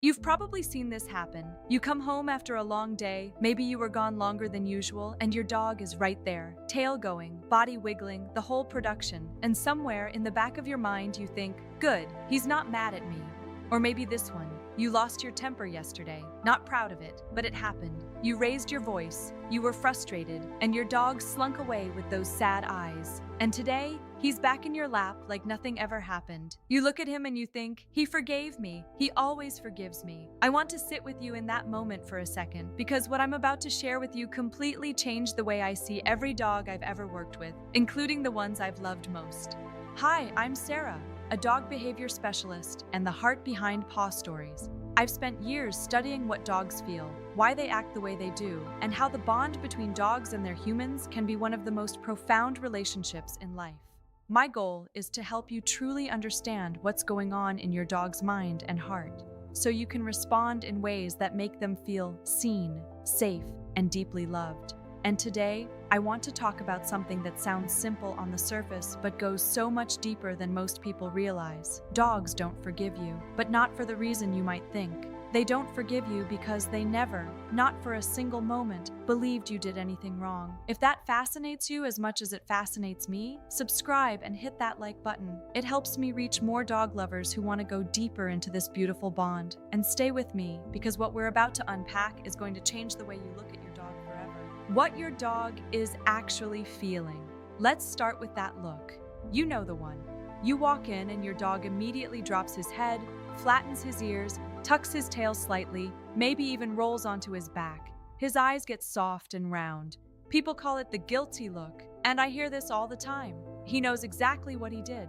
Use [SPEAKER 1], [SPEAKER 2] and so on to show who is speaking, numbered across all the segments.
[SPEAKER 1] You've probably seen this happen. You come home after a long day, maybe you were gone longer than usual, and your dog is right there, tail going, body wiggling, the whole production, and somewhere in the back of your mind you think, good, he's not mad at me. Or maybe this one, you lost your temper yesterday, not proud of it, but it happened. You raised your voice, you were frustrated, and your dog slunk away with those sad eyes. And today, he's back in your lap like nothing ever happened. You look at him and you think, he forgave me. He always forgives me. I want to sit with you in that moment for a second, because what I'm about to share with you completely changed the way I see every dog I've ever worked with, including the ones I've loved most. Hi, I'm Sarah, a dog behavior specialist and the heart behind Paw Stories. I've spent years studying what dogs feel, why they act the way they do, and how the bond between dogs and their humans can be one of the most profound relationships in life. My goal is to help you truly understand what's going on in your dog's mind and heart, so you can respond in ways that make them feel seen, safe, and deeply loved. And today, I want to talk about something that sounds simple on the surface but goes so much deeper than most people realize. Dogs don't forgive you, but not for the reason you might think. They don't forgive you because they never, not for a single moment, believed you did anything wrong. If that fascinates you as much as it fascinates me, subscribe and hit that like button. It helps me reach more dog lovers who want to go deeper into this beautiful bond. And stay with me, because what we're about to unpack is going to change the way you look at your dog forever. What your dog is actually feeling. Let's start with that look. You know the one. You walk in and your dog immediately drops his head, flattens his ears, tucks his tail slightly, maybe even rolls onto his back. His eyes get soft and round. People call it the guilty look, and I hear this all the time. He knows exactly what he did.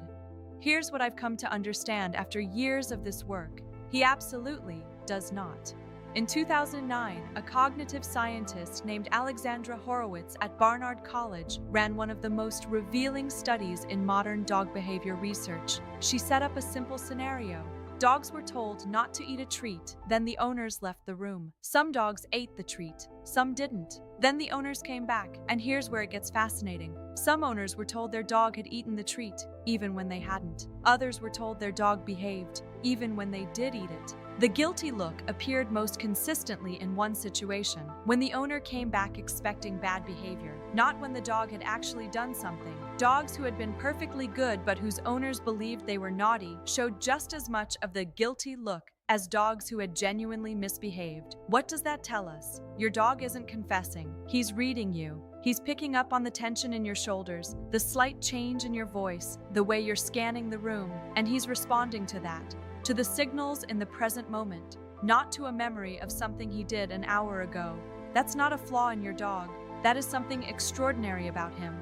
[SPEAKER 1] Here's what I've come to understand after years of this work. He absolutely does not. In 2009, a cognitive scientist named Alexandra Horowitz at Barnard College ran one of the most revealing studies in modern dog behavior research. She set up a simple scenario. Dogs were told not to eat a treat, then the owners left the room. Some dogs ate the treat, some didn't. Then the owners came back, and here's where it gets fascinating. Some owners were told their dog had eaten the treat, even when they hadn't. Others were told their dog behaved, even when they did eat it. The guilty look appeared most consistently in one situation, when the owner came back expecting bad behavior, not when the dog had actually done something. Dogs who had been perfectly good but whose owners believed they were naughty showed just as much of the guilty look as dogs who had genuinely misbehaved. What does that tell us? Your dog isn't confessing. He's reading you. He's picking up on the tension in your shoulders, the slight change in your voice, the way you're scanning the room, and he's responding to that, to the signals in the present moment, not to a memory of something he did an hour ago. That's not a flaw in your dog. That is something extraordinary about him.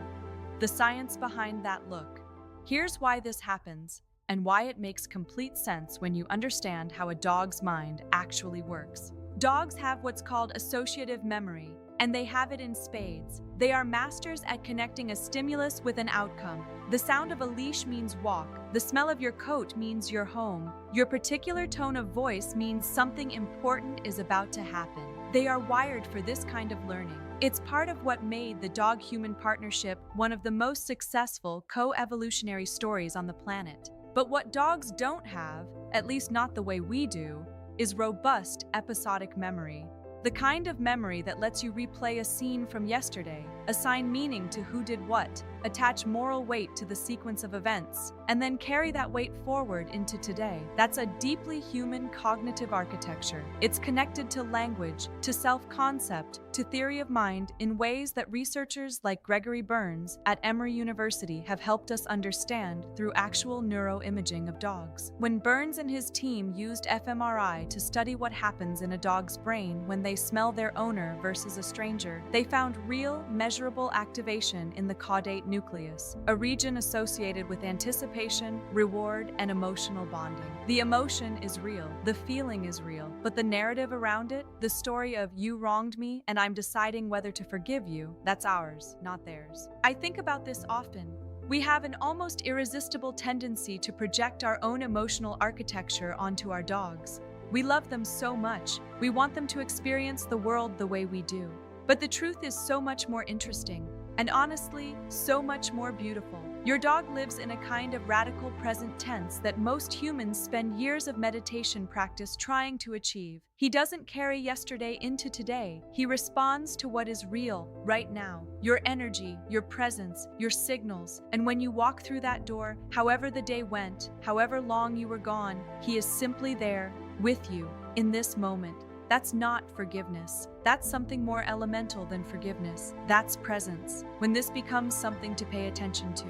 [SPEAKER 1] The science behind that look. Here's why this happens, and why it makes complete sense when you understand how a dog's mind actually works. Dogs have what's called associative memory, and they have it in spades. They are masters at connecting a stimulus with an outcome. The sound of a leash means walk. The smell of your coat means you're home. Your particular tone of voice means something important is about to happen. They are wired for this kind of learning. It's part of what made the dog-human partnership one of the most successful co-evolutionary stories on the planet. But what dogs don't have, at least not the way we do, is robust episodic memory. The kind of memory that lets you replay a scene from yesterday, assign meaning to who did what, attach moral weight to the sequence of events, and then carry that weight forward into today. That's a deeply human cognitive architecture. It's connected to language, to self-concept, to theory of mind in ways that researchers like Gregory Burns at Emory University have helped us understand through actual neuroimaging of dogs. When Burns and his team used fMRI to study what happens in a dog's brain when they smell their owner versus a stranger, they found real, measurable activation in the caudate nucleus, a region associated with anticipation, reward, and emotional bonding. The emotion is real, the feeling is real, but the narrative around it, the story of "you wronged me and I'm deciding whether to forgive you," that's ours, not theirs. I think about this often. We have an almost irresistible tendency to project our own emotional architecture onto our dogs. We love them so much, we want them to experience the world the way we do. But the truth is so much more interesting, and honestly, so much more beautiful. Your dog lives in a kind of radical present tense that most humans spend years of meditation practice trying to achieve. He doesn't carry yesterday into today. He responds to what is real right now. Your energy, your presence, your signals. And when you walk through that door, however the day went, however long you were gone, he is simply there with you in this moment. That's not forgiveness. That's something more elemental than forgiveness. That's presence. When this becomes something to pay attention to.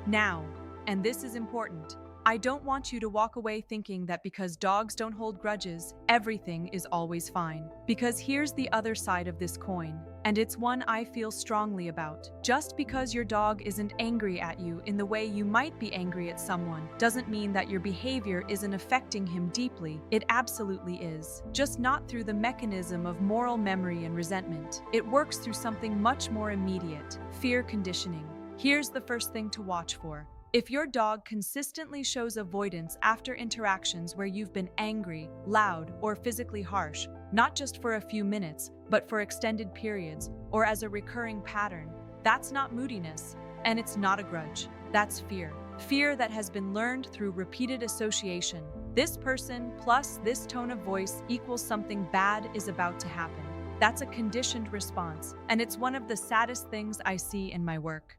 [SPEAKER 1] Now, and this is important, I don't want you to walk away thinking that because dogs don't hold grudges, everything is always fine. Because here's the other side of this coin, and it's one I feel strongly about. Just because your dog isn't angry at you in the way you might be angry at someone doesn't mean that your behavior isn't affecting him deeply. It absolutely is. Just not through the mechanism of moral memory and resentment. It works through something much more immediate: fear conditioning. Here's the first thing to watch for. If your dog consistently shows avoidance after interactions where you've been angry, loud, or physically harsh, not just for a few minutes, but for extended periods, or as a recurring pattern, that's not moodiness, and it's not a grudge. That's fear. Fear that has been learned through repeated association. This person plus this tone of voice equals something bad is about to happen. That's a conditioned response, and it's one of the saddest things I see in my work.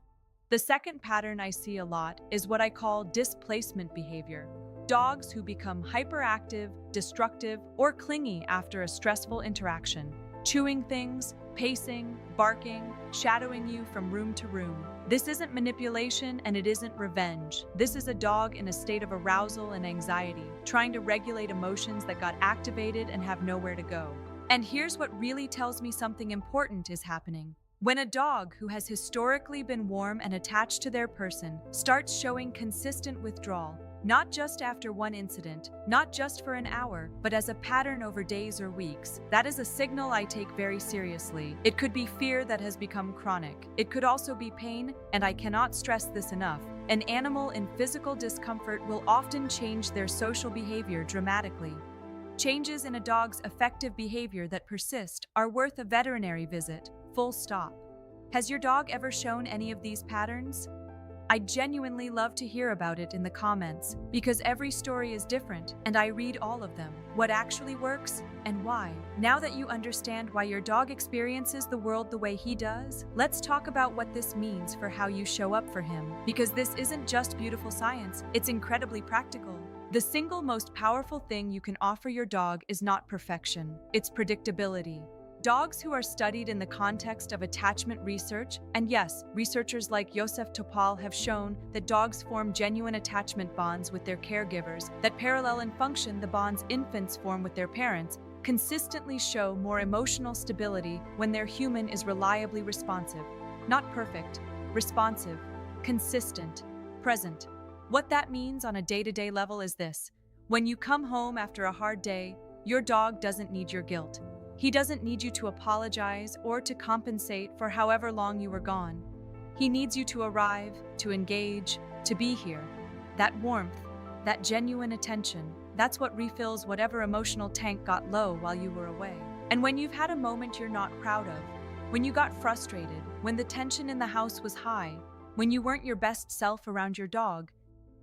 [SPEAKER 1] The second pattern I see a lot is what I call displacement behavior. Dogs who become hyperactive, destructive, or clingy after a stressful interaction. Chewing things, pacing, barking, shadowing you from room to room. This isn't manipulation and it isn't revenge. This is a dog in a state of arousal and anxiety, trying to regulate emotions that got activated and have nowhere to go. And here's what really tells me something important is happening. When a dog who has historically been warm and attached to their person starts showing consistent withdrawal, not just after one incident, not just for an hour, but as a pattern over days or weeks, that is a signal I take very seriously. It could be fear that has become chronic. It could also be pain, and I cannot stress this enough. An animal in physical discomfort will often change their social behavior dramatically. Changes in a dog's affective behavior that persist are worth a veterinary visit. Full stop. Has your dog ever shown any of these patterns? I genuinely love to hear about it in the comments, because every story is different and I read all of them. What actually works and why. Now that you understand why your dog experiences the world the way he does, let's talk about what this means for how you show up for him. Because this isn't just beautiful science, it's incredibly practical. The single most powerful thing you can offer your dog is not perfection, it's predictability. Dogs who are studied in the context of attachment research, and yes, researchers like Josef Topal have shown that dogs form genuine attachment bonds with their caregivers that parallel in function the bonds infants form with their parents, consistently show more emotional stability when their human is reliably responsive. Not perfect, responsive, consistent, present. What that means on a day-to-day level is this. When you come home after a hard day, your dog doesn't need your guilt. He doesn't need you to apologize or to compensate for however long you were gone. He needs you to arrive, to engage, to be here. That warmth, that genuine attention, that's what refills whatever emotional tank got low while you were away. And when you've had a moment you're not proud of, when you got frustrated, when the tension in the house was high, when you weren't your best self around your dog,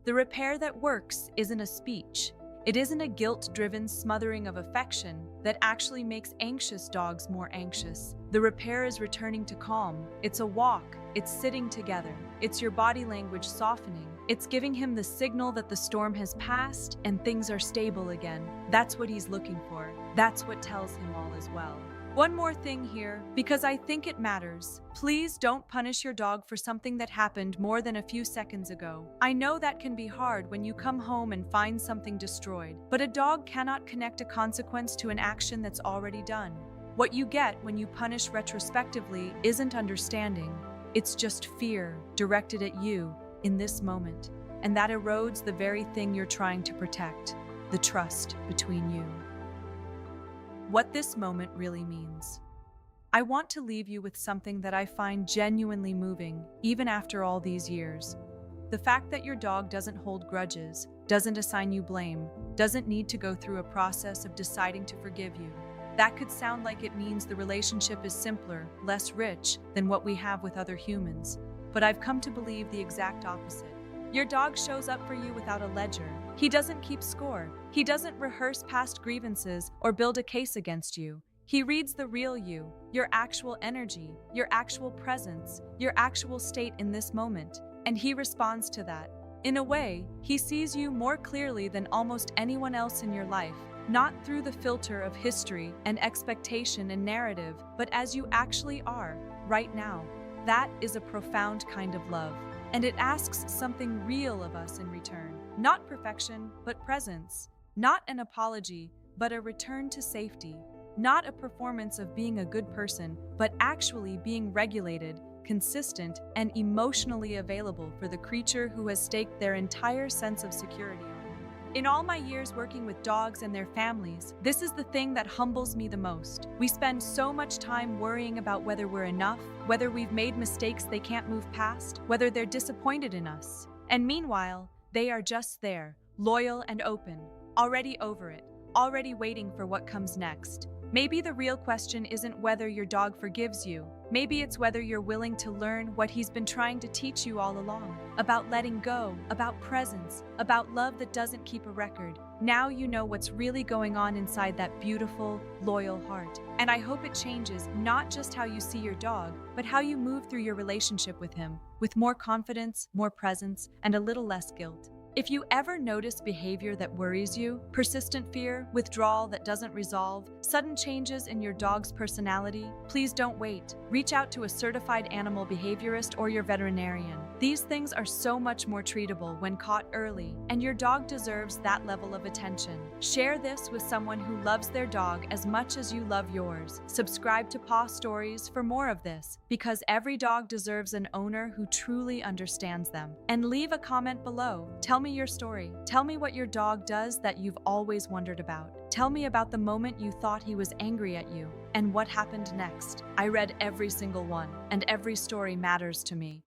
[SPEAKER 1] the repair that works isn't a speech. It isn't a guilt-driven smothering of affection that actually makes anxious dogs more anxious. The repair is returning to calm. It's a walk. It's sitting together. It's your body language softening. It's giving him the signal that the storm has passed and things are stable again. That's what he's looking for. That's what tells him all is well. One more thing here, because I think it matters. Please don't punish your dog for something that happened more than a few seconds ago. I know that can be hard when you come home and find something destroyed, but a dog cannot connect a consequence to an action that's already done. What you get when you punish retrospectively isn't understanding. It's just fear directed at you in this moment, and that erodes the very thing you're trying to protect, the trust between you. What this moment really means. I want to leave you with something that I find genuinely moving, even after all these years. The fact that your dog doesn't hold grudges, doesn't assign you blame, doesn't need to go through a process of deciding to forgive you. That could sound like it means the relationship is simpler, less rich than what we have with other humans. but I've come to believe the exact opposite. Your dog shows up for you without a ledger. He doesn't keep score. He doesn't rehearse past grievances or build a case against you. He reads the real you, your actual energy, your actual presence, your actual state in this moment, and he responds to that. In a way, he sees you more clearly than almost anyone else in your life, not through the filter of history and expectation and narrative, but as you actually are, right now. That is a profound kind of love, and it asks something real of us in return. Not perfection, but presence. Not an apology, but a return to safety. Not a performance of being a good person, but actually being regulated, consistent, and emotionally available for the creature who has staked their entire sense of security on you. In all my years working with dogs and their families, this is the thing that humbles me the most. We spend so much time worrying about whether we're enough, whether we've made mistakes they can't move past, whether they're disappointed in us. And meanwhile, they are just there, loyal and open, already over it, already waiting for what comes next. Maybe the real question isn't whether your dog forgives you. Maybe it's whether you're willing to learn what he's been trying to teach you all along. About letting go, about presence, about love that doesn't keep a record. Now you know what's really going on inside that beautiful, loyal heart. And I hope it changes not just how you see your dog, but how you move through your relationship with him, with more confidence, more presence, and a little less guilt. If you ever notice behavior that worries you, persistent fear, withdrawal that doesn't resolve, sudden changes in your dog's personality, please don't wait. Reach out to a certified animal behaviorist or your veterinarian. These things are so much more treatable when caught early, and your dog deserves that level of attention. Share this with someone who loves their dog as much as you love yours. Subscribe to Paw Stories for more of this, because every dog deserves an owner who truly understands them. And leave a comment below. Tell me your story. Tell me what your dog does that you've always wondered about. Tell me about the moment you thought he was angry at you and what happened next. I read every single one, and every story matters to me.